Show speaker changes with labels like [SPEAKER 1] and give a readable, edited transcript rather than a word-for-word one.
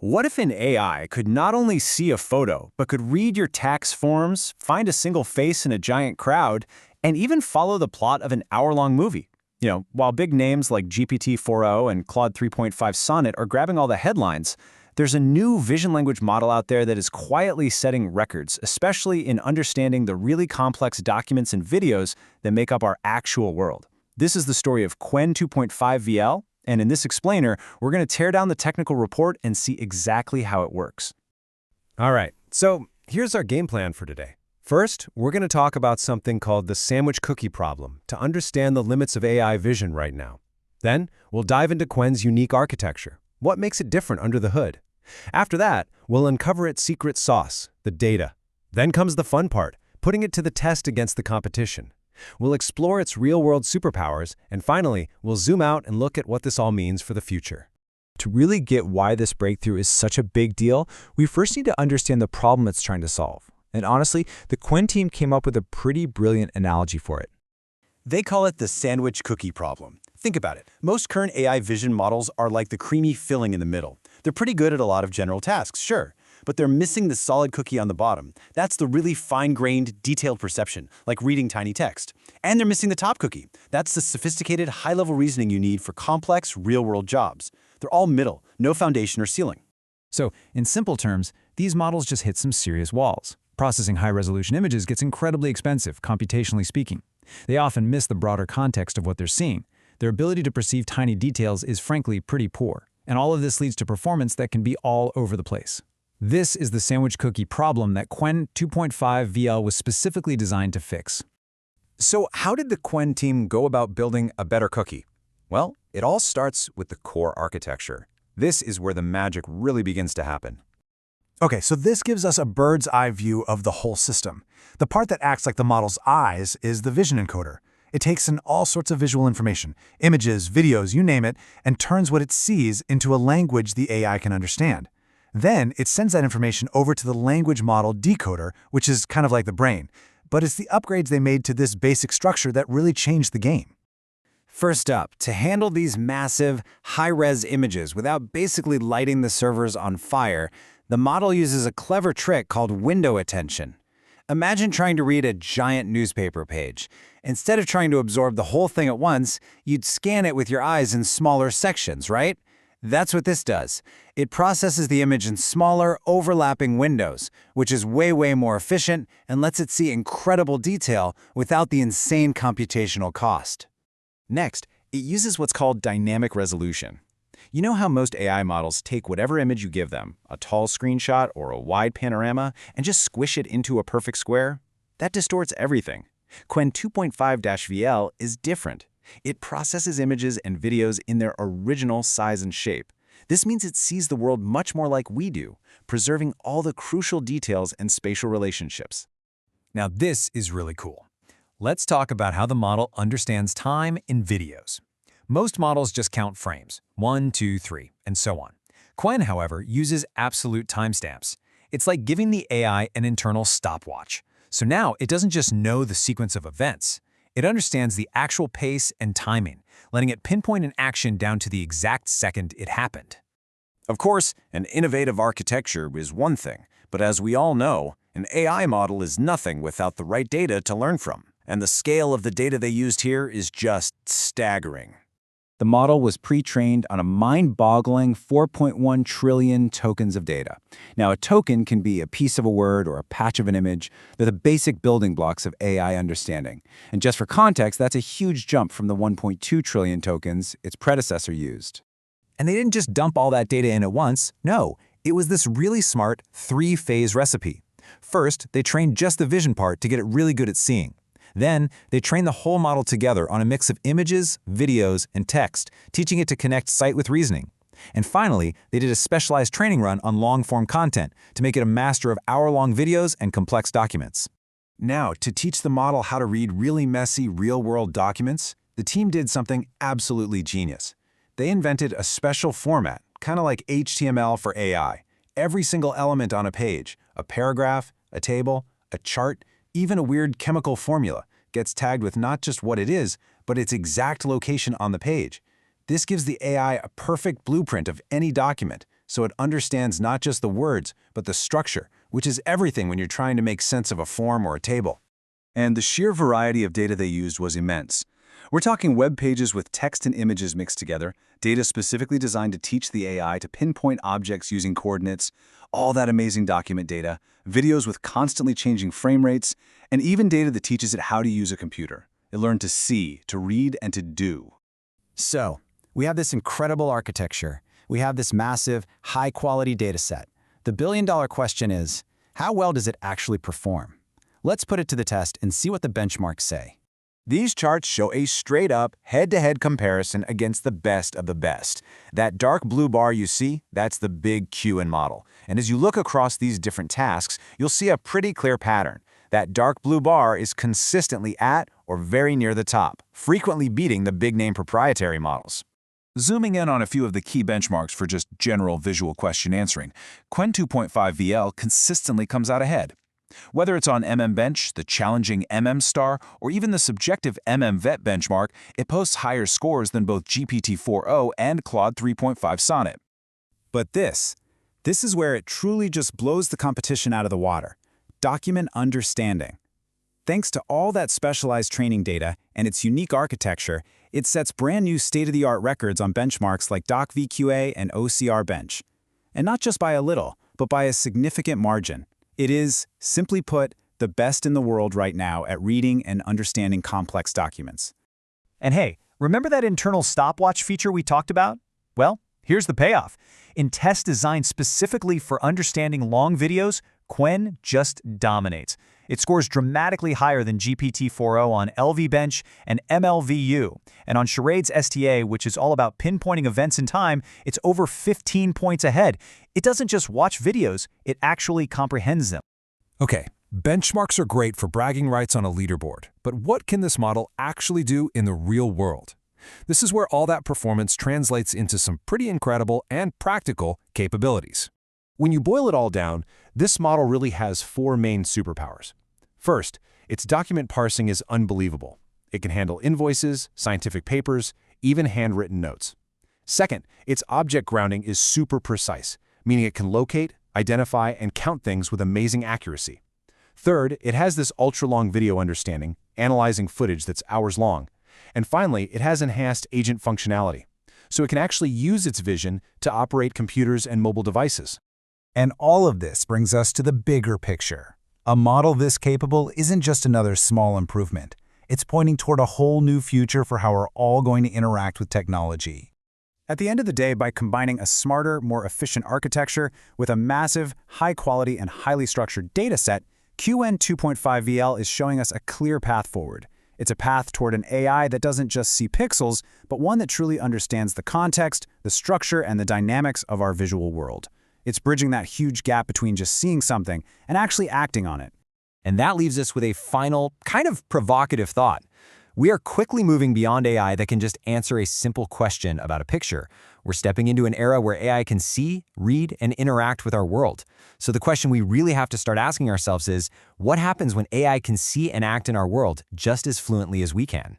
[SPEAKER 1] What if an AI could not only see a photo, but could read your tax forms, find a single face in a giant crowd, and even follow the plot of an hour-long movie? While big names like GPT-4o and Claude 3.5 Sonnet are grabbing all the headlines, there's a new vision language model out there that is quietly setting records, especially in understanding the really complex documents and videos that make up our actual world. This is the story of Qwen2.5-VL, and in this explainer, we're going to tear down the technical report and see exactly how it works.
[SPEAKER 2] All right, so here's our game plan for today. First, we're going to talk about something called the sandwich cookie problem to understand the limits of AI vision right now. Then, we'll dive into Qwen's unique architecture. What makes it different under the hood? After that, we'll uncover its secret sauce, the data. Then comes the fun part, putting it to the test against the competition. We'll explore its real-world superpowers, and finally, we'll zoom out and look at what this all means for the future.
[SPEAKER 3] To really get why this breakthrough is such a big deal, we first need to understand the problem it's trying to solve. And honestly, the Qwen team came up with a pretty brilliant analogy for it.
[SPEAKER 1] They call it the sandwich cookie problem. Think about it. Most current AI vision models are like the creamy filling in the middle. They're pretty good at a lot of general tasks, sure, but they're missing the solid cookie on the bottom. That's the really fine-grained, detailed perception, like reading tiny text. And they're missing the top cookie. That's the sophisticated, high-level reasoning you need for complex, real-world jobs. They're all middle, no foundation or ceiling.
[SPEAKER 4] So, in simple terms, these models just hit some serious walls. Processing high-resolution images gets incredibly expensive, computationally speaking. They often miss the broader context of what they're seeing. Their ability to perceive tiny details is frankly pretty poor, and all of this leads to performance that can be all over the place. This is the sandwich cookie problem that Qwen2.5-VL was specifically designed to fix.
[SPEAKER 3] So how did the Qwen team go about building a better cookie? Well, it all starts with the core architecture. This is where the magic really begins to happen.
[SPEAKER 5] Okay, so this gives us a bird's eye view of the whole system. The part that acts like the model's eyes is the vision encoder. It takes in all sorts of visual information, images, videos, you name it, and turns what it sees into a language the AI can understand. Then it sends that information over to the language model decoder, which is kind of like the brain. But it's the upgrades they made to this basic structure that really changed the game.
[SPEAKER 1] First up, to handle these massive, high-res images without basically lighting the servers on fire, the model uses a clever trick called window attention. Imagine trying to read a giant newspaper page. Instead of trying to absorb the whole thing at once, you'd scan it with your eyes in smaller sections, right? That's what this does. It processes the image in smaller, overlapping windows, which is way more efficient and lets it see incredible detail without the insane computational cost.
[SPEAKER 3] Next, it uses what's called dynamic resolution. You know how most AI models take whatever image you give them, a tall screenshot or a wide panorama, and just squish it into a perfect square? That distorts everything. Qwen2.5-VL is different. It processes images and videos in their original size and shape. This means it sees the world much more like we do, preserving all the crucial details and spatial relationships.
[SPEAKER 4] Now this is really cool. Let's talk about how the model understands time in videos. Most models just count frames, 1, 2, 3, and so on. Qwen, however, uses absolute timestamps. It's like giving the AI an internal stopwatch. So now it doesn't just know the sequence of events. It understands the actual pace and timing, letting it pinpoint an action down to the exact second it happened.
[SPEAKER 1] Of course, an innovative architecture is one thing, but as we all know, an AI model is nothing without the right data to learn from. And the scale of the data they used here is just staggering.
[SPEAKER 3] The model was pre-trained on a mind-boggling 4.1 trillion tokens of data. Now, a token can be a piece of a word or a patch of an image. They're the basic building blocks of AI understanding. And just for context, that's a huge jump from the 1.2 trillion tokens its predecessor used.
[SPEAKER 4] And they didn't just dump all that data in at once. No, it was this really smart three-phase recipe. First, they trained just the vision part to get it really good at seeing. Then, they trained the whole model together on a mix of images, videos, and text, teaching it to connect sight with reasoning. And finally, they did a specialized training run on long-form content to make it a master of hour-long videos and complex documents.
[SPEAKER 3] Now, to teach the model how to read really messy, real-world documents, the team did something absolutely genius. They invented a special format, kind of like HTML for AI. Every single element on a page, a paragraph, a table, a chart, even a weird chemical formula, gets tagged with not just what it is, but its exact location on the page. This gives the AI a perfect blueprint of any document, so it understands not just the words, but the structure, which is everything when you're trying to make sense of a form or a table.
[SPEAKER 6] And the sheer variety of data they used was immense. We're talking web pages with text and images mixed together, data specifically designed to teach the AI to pinpoint objects using coordinates, all that amazing document data, videos with constantly changing frame rates, and even data that teaches it how to use a computer. It learned to see, to read, and to do.
[SPEAKER 1] So, we have this incredible architecture. We have this massive, high-quality data set. The billion-dollar question is, how well does it actually perform? Let's put it to the test and see what the benchmarks say.
[SPEAKER 3] These charts show a straight-up, head-to-head comparison against the best of the best. That dark blue bar you see, that's the big Qwen model. And as you look across these different tasks, you'll see a pretty clear pattern. That dark blue bar is consistently at or very near the top, frequently beating the big-name proprietary models.
[SPEAKER 6] Zooming in on a few of the key benchmarks for just general visual question answering, Qwen2.5-VL consistently comes out ahead. Whether it's on MMBench, the challenging MMStar, or even the subjective MMVet benchmark, it posts higher scores than both GPT-4o and Claude 3.5 Sonnet.
[SPEAKER 1] But this is where it truly just blows the competition out of the water. Document understanding. Thanks to all that specialized training data and its unique architecture, it sets brand new state-of-the-art records on benchmarks like DocVQA and OCR Bench. And not just by a little, but by a significant margin. It is, simply put, the best in the world right now at reading and understanding complex documents.
[SPEAKER 4] And hey, remember that internal stopwatch feature we talked about? Well, here's the payoff. In tests designed specifically for understanding long videos, Qwen just dominates. It scores dramatically higher than GPT-4o on LV-Bench and MLVU. And on Charade's STA, which is all about pinpointing events in time, it's over 15 points ahead. It doesn't just watch videos, it actually comprehends them.
[SPEAKER 2] Okay, benchmarks are great for bragging rights on a leaderboard, but what can this model actually do in the real world? This is where all that performance translates into some pretty incredible and practical capabilities. When you boil it all down, this model really has four main superpowers. First, its document parsing is unbelievable. It can handle invoices, scientific papers, even handwritten notes. Second, its object grounding is super precise, meaning it can locate, identify, and count things with amazing accuracy. Third, it has this ultra-long video understanding, analyzing footage that's hours long. And finally, it has enhanced agent functionality, so it can actually use its vision to operate computers and mobile devices.
[SPEAKER 5] And all of this brings us to the bigger picture. A model this capable isn't just another small improvement. It's pointing toward a whole new future for how we're all going to interact with technology.
[SPEAKER 1] At the end of the day, by combining a smarter, more efficient architecture with a massive, high-quality, and highly structured data set, Qwen2.5-VL is showing us a clear path forward. It's a path toward an AI that doesn't just see pixels, but one that truly understands the context, the structure, and the dynamics of our visual world. It's bridging that huge gap between just seeing something and actually acting on it.
[SPEAKER 4] And that leaves us with a final, kind of provocative thought. We are quickly moving beyond AI that can just answer a simple question about a picture. We're stepping into an era where AI can see, read, and interact with our world. So the question we really have to start asking ourselves is, what happens when AI can see and act in our world just as fluently as we can?